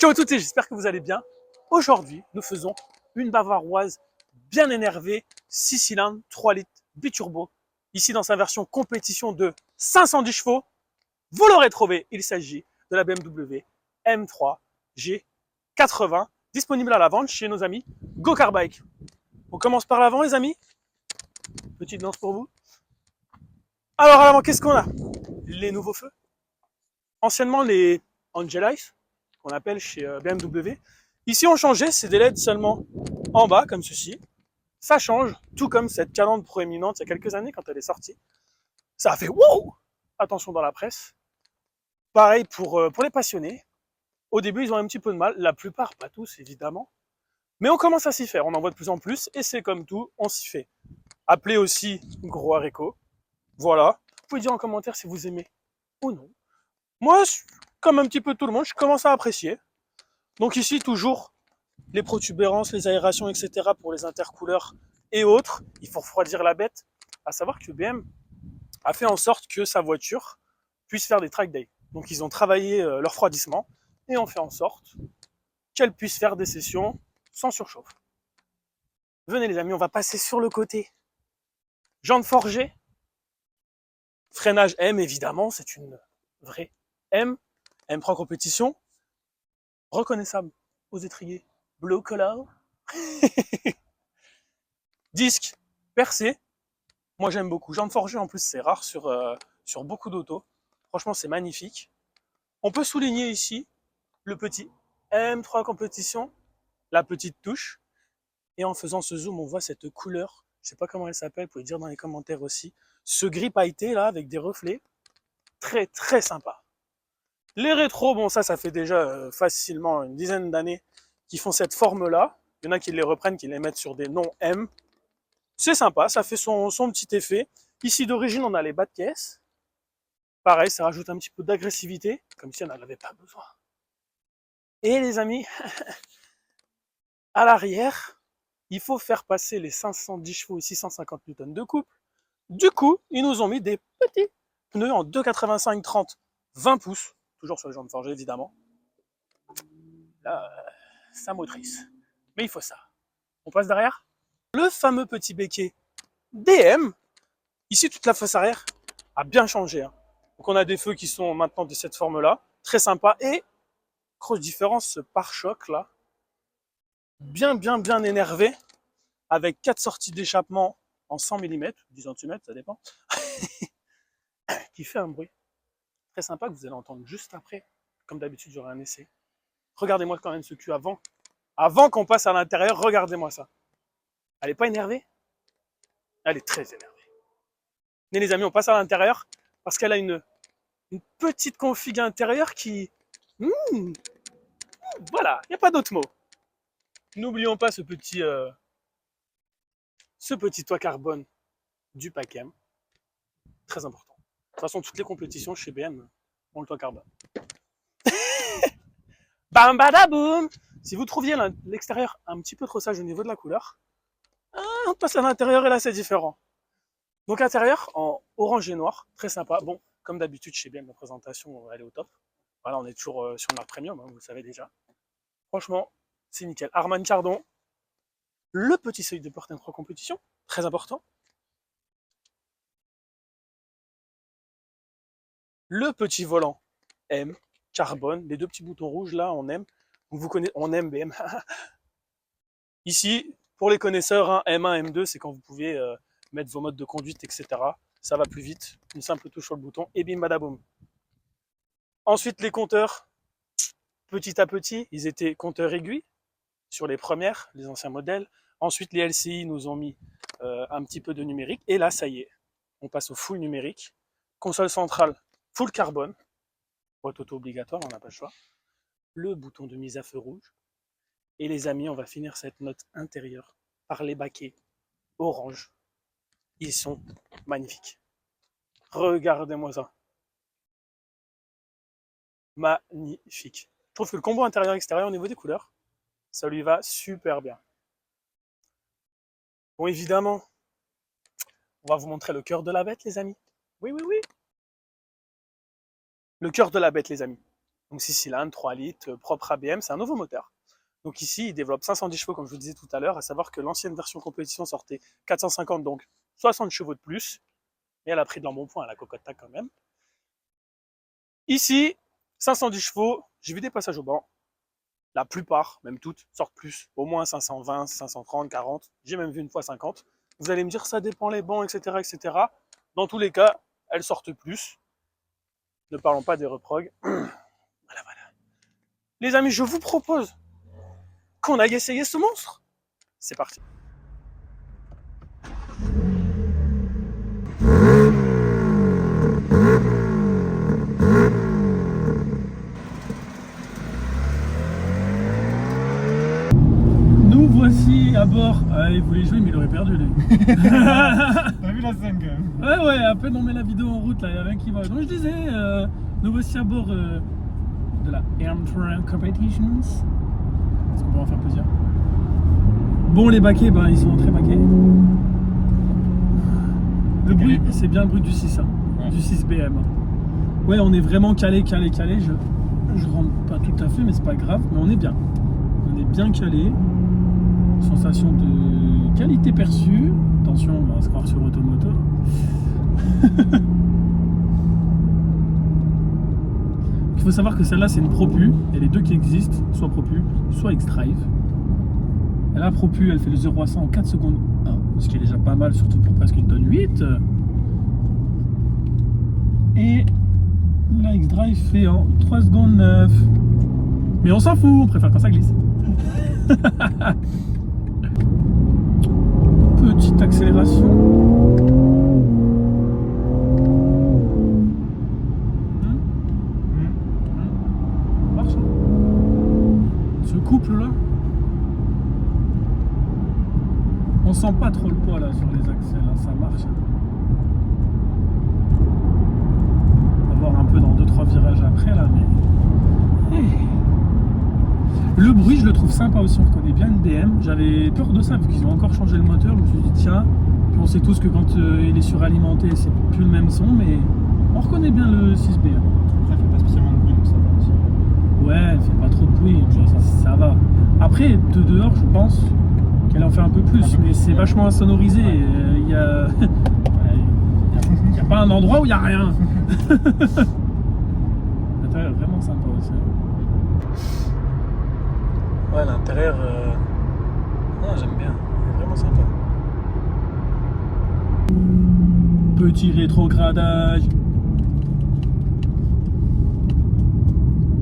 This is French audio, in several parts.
Ciao à toutes et j'espère que vous allez bien. Aujourd'hui, nous faisons une bavaroise bien énervée, 6 cylindres, 3 litres, biturbo. Ici dans sa version compétition de 510 chevaux. Vous l'aurez trouvé, il s'agit de la BMW M3 G80, disponible à la vente chez nos amis Go Car Bike. On commence par l'avant les amis. Petite danse pour vous. Alors à l'avant, qu'est-ce qu'on a? Les nouveaux feux. Anciennement les Angel Eyes, qu'on appelle chez BMW. Ici, on changeait, c'est des LED seulement en bas, comme ceci. Ça change, tout comme cette calandre proéminente il y a quelques années quand elle est sortie. Ça a fait wow! Attention dans la presse. Pareil pour les passionnés. Au début, ils ont un petit peu de mal, la plupart, pas tous évidemment. Mais on commence à s'y faire, on en voit de plus en plus, et c'est comme tout, on s'y fait. Appelez aussi Gros Haricot. Voilà. Vous pouvez dire en commentaire si vous aimez ou non. Moi, comme un petit peu tout le monde, je commence à apprécier. Donc ici, toujours les protubérances, les aérations, etc. pour les intercouleurs et autres. Il faut refroidir la bête. À savoir que BM a fait en sorte que sa voiture puisse faire des track days. Donc ils ont travaillé leur refroidissement et ont fait en sorte qu'elle puisse faire des sessions sans surchauffe. Venez les amis, on va passer sur le côté. Jantes forgées. Freinage M évidemment, c'est une vraie M. M3 compétition. Reconnaissable aux étriers bleu color. Disque percé. Moi j'aime beaucoup. Jantes forgées en plus c'est rare sur beaucoup d'autos. Franchement c'est magnifique. On peut souligner ici le petit M3 compétition, la petite touche. Et en faisant ce zoom, on voit cette couleur. Je sais pas comment elle s'appelle, vous pouvez dire dans les commentaires aussi. Ce gris pailleté là avec des reflets. Très très sympa. Les rétros, bon ça fait déjà facilement une dizaine d'années qu'ils font cette forme là. Il y en a qui les reprennent, qui les mettent sur des noms M. C'est sympa, ça fait son petit effet. Ici d'origine, on a les bas de caisse. Pareil, ça rajoute un petit peu d'agressivité, comme si on n'en avait pas besoin. Et les amis, à l'arrière, il faut faire passer les 510 chevaux et 650 Newton de couple. Du coup, ils nous ont mis des petits pneus en 2,85/30, 20 pouces, toujours sur les jantes forgées évidemment. Là, ça motrice. Mais il faut ça. On passe derrière. Le fameux petit béquet DM. Ici, toute la face arrière a bien changé. Hein. Donc on a des feux qui sont maintenant de cette forme-là, très sympa. Et, grosse différence, ce pare-choc là, bien énervé, avec 4 sorties d'échappement en 100 mm, 10 cm, ça dépend, qui fait un bruit très sympa que vous allez entendre juste après. Comme d'habitude, j'aurai un essai. Regardez-moi quand même ce cul avant qu'on passe à l'intérieur, regardez-moi ça. Elle est pas énervée? Elle est très énervée. Mais les amis, on passe à l'intérieur parce qu'elle a une petite config intérieure qui... voilà, il n'y a pas d'autre mot. N'oublions pas ce petit toit carbone du Pacem. Très important. De toute façon, toutes les compétitions chez BM ont le toit carbone. Bam badaboum. Si vous trouviez l'extérieur un petit peu trop sage au niveau de la couleur, on passe à l'intérieur et là c'est différent. Donc intérieur en orange et noir, très sympa. Bon, comme d'habitude chez BM, la présentation elle est au top. Voilà, on est toujours sur une marque premium, hein, vous le savez déjà. Franchement, c'est nickel. Harman Kardon, le petit seuil de porte M3 compétition, très important. Le petit volant M, carbone, les deux petits boutons rouges là, on aime. Vous connaissez, on aime BM. Ici, pour les connaisseurs, hein, M1, M2, c'est quand vous pouvez mettre vos modes de conduite, etc. Ça va plus vite. Une simple touche sur le bouton et bim badaboum. Ensuite, les compteurs, petit à petit, ils étaient compteurs aiguilles sur les premières, les anciens modèles. Ensuite, les LCI nous ont mis un petit peu de numérique. Et là, ça y est, on passe au full numérique. Console centrale, full carbone. Boîte auto obligatoire, on n'a pas le choix. Le bouton de mise à feu rouge. Et les amis, on va finir cette note intérieure par les baquets orange. Ils sont magnifiques. Regardez-moi ça. Magnifique. Je trouve que le combo intérieur-extérieur au niveau des couleurs, ça lui va super bien. Bon, évidemment, on va vous montrer le cœur de la bête, les amis. Oui. Le cœur de la bête, les amis. Donc 6 cylindres, 3 litres, propre ABM, c'est un nouveau moteur. Donc ici, il développe 510 chevaux, comme je vous disais tout à l'heure, à savoir que l'ancienne version compétition sortait 450, donc 60 chevaux de plus. Et elle a pris de l'embonpoint à la cocotte quand même. Ici, 510 chevaux, j'ai vu des passages au banc. La plupart, même toutes, sortent plus. Au moins 520, 530, 40. J'ai même vu une fois 50. Vous allez me dire, ça dépend les bancs, etc., etc. Dans tous les cas, elles sortent plus. Ne parlons pas des reprogs. Voilà, voilà. Les amis, je vous propose qu'on aille essayer ce monstre. C'est parti. Nous voici à bord. Ah, il voulait jouer, mais il aurait perdu, lui. T'as vu la scène quand même? Ouais, à peine on met la vidéo en route, là, il n'y a rien qui va. Donc je disais, nous voici à bord de la Airtrain Competitions. Est-ce qu'on peut en faire plusieurs? Bon, les baquets, ben, ils sont très baquets. Le bruit, c'est bien le bruit du 6, hein, ouais. Du 6 BM. Ouais, on est vraiment calé. Je rentre pas tout à fait, mais c'est pas grave, mais on est bien. On est bien calé. Sensation de qualité perçue. Attention, on va se croire sur Automoto. Il faut savoir que celle-là, c'est une Propu. Il y a les deux qui existent, soit Propu, soit X-Drive. Et la Propu, elle fait le 0 à 100 en 4 secondes 1, ce qui est déjà pas mal, surtout pour presque une tonne 8. Et la X-Drive fait en 3 secondes 9. Mais on s'en fout, on préfère quand ça glisse. Petite accélération. Marche. Ce couple là, on sent pas trop le poids là sur les axles, là, ça marche. On va voir un peu dans 2-3 virages après là, mais le bruit je le trouve sympa aussi, on reconnaît bien une BM. J'avais peur de ça vu qu'ils ont encore changé le moteur, je me suis dit tiens, puis on sait tous que quand il est suralimenté c'est plus le même son, mais on reconnaît bien le 6BM. Après elle fait pas spécialement de bruit donc ça va aussi. Ouais, elle fait pas trop de bruit, ça va. Après de dehors je pense qu'elle en fait un peu plus, mais c'est vachement insonorisé. Il y a pas un endroit où il y a rien. L'intérieur est vraiment sympa aussi. Ouais, l'intérieur, j'aime bien, c'est vraiment sympa. Petit rétrogradage.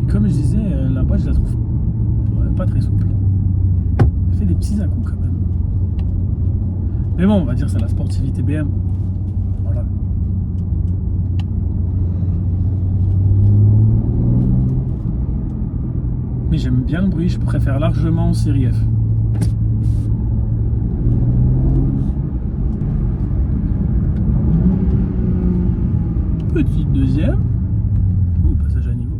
Et comme je disais, la boîte je la trouve pas très souple. Elle fait des petits à-coups quand même. Mais bon, on va dire c'est la sportivité BM. Voilà. Mais j'aime bien le bruit, je préfère largement série F. Petite deuxième. Oh, passage à niveau.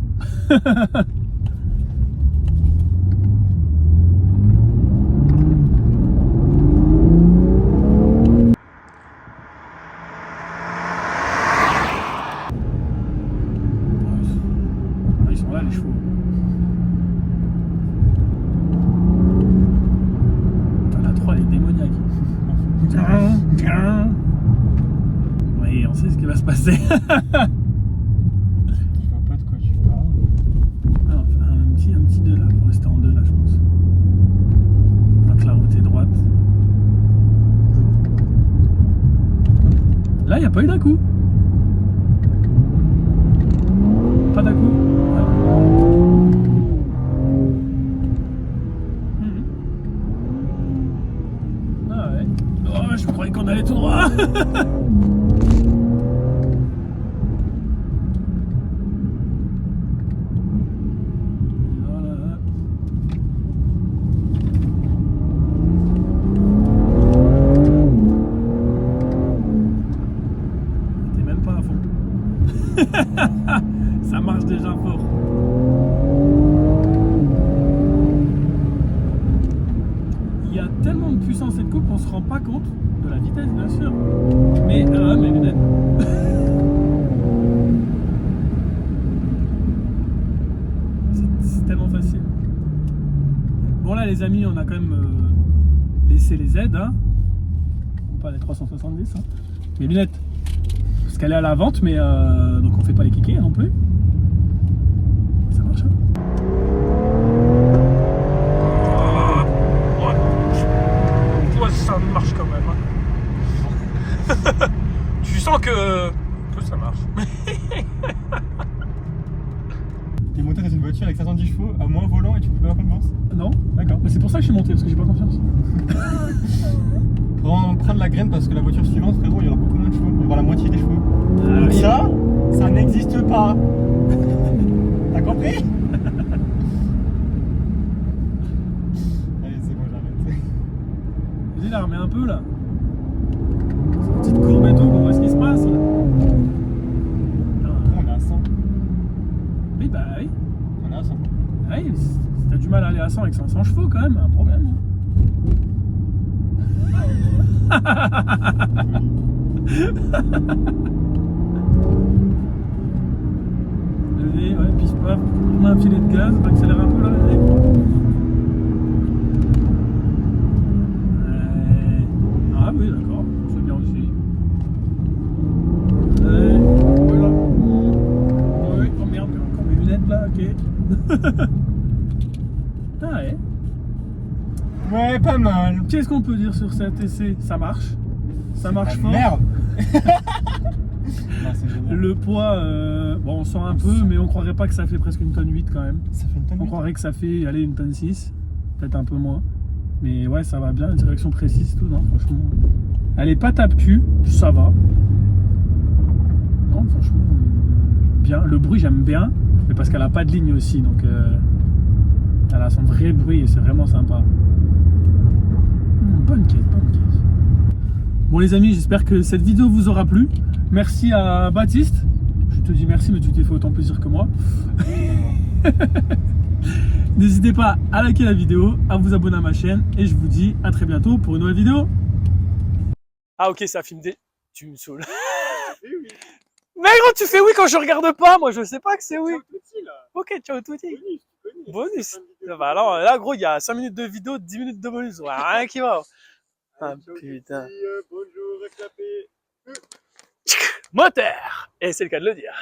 Ils sont là les chevaux. La 3 elle est démoniaque. Oui, on sait ce qui va se passer. Je vois pas de quoi tu parles. Alors, un petit 2 là, pour rester en 2 là je pense. Donc la route est droite. Là il n'y a pas eu d'un coup. Pas d'un coup. Ah ouais. Oh, je croyais qu'on allait tout droit. Voilà. T'es même pas à fond. Ça marche déjà fort. Il y a tellement de puissance cette coupe qu'on se rend pas compte de la vitesse bien sûr. Mais mes lunettes. là les amis, on a quand même laissé les aides, hein. Pas les 370, hein. Les lunettes, parce qu'elle est à la vente, mais donc on fait pas les kékés non plus. Ça marche, hein. Ouais, ça marche quand même, hein. Tu sens que ça marche. T'es monté dans une voiture avec 510 chevaux à moins volant et tu peux pas confiance. Non, d'accord. Mais c'est pour ça que je suis monté, parce que j'ai pas confiance. Prendre la graine parce que la voiture suivante, frérot, il y aura beaucoup moins de chevaux. Il y aura la moitié des chevaux. Donc oui. ça n'existe pas. T'as compris? Allez, c'est bon, j'arrête. Vas-y, là, remets un peu, là. C'est une petite courbe et tout, on voit ce qui se passe, là. On est à 100. Oui, bah oui. On est à 100. Oui, si t'as du mal à aller à 100 avec 500 chevaux, quand même, un problème. Vas-y, ouais, pisse pas, on met un filet de gaz, on va accélérer un peu là, vas-y. Ah oui, d'accord, c'est bien aussi. Voilà. Oui, oh merde, j'ai encore mes lunettes là, ok. Ah ouais. Ouais, pas mal. Qu'est-ce qu'on peut dire sur cet essai? Ça marche. Ça marche fort. Merde. Non, c'est génial. Le poids, bon, on sent un peu, mais on croirait pas que ça fait presque une tonne 8 quand même. Ça fait une tonne. On croirait que ça fait, allez, une tonne 6, peut-être un peu moins. Mais ouais, ça va bien, direction précise, tout, non, franchement. Elle est pas tape-cul, ça va. Non, franchement, bien. Le bruit, j'aime bien, mais parce qu'elle a pas de ligne aussi, donc elle a son vrai bruit et c'est vraiment sympa. Bonne caisse, bonne caisse. Bon les amis, j'espère que cette vidéo vous aura plu. Merci à Baptiste. Je te dis merci, mais tu t'es fait autant plaisir que moi. N'hésitez pas à liker la vidéo, à vous abonner à ma chaîne et je vous dis à très bientôt pour une nouvelle vidéo. Ah ok, ça filme des... Tu me saoules. Oui. Mais gros, tu fais oui quand je regarde pas, moi je sais pas que c'est oui. Petit là. Ok, ciao touti. Bonus. Bonus. Bah alors là gros, il y a 5 minutes de vidéo, 10 minutes de bonus. Ouais, rien qui va. Ah putain. Bonjour, clapé. Moteur. Et c'est le cas de le dire.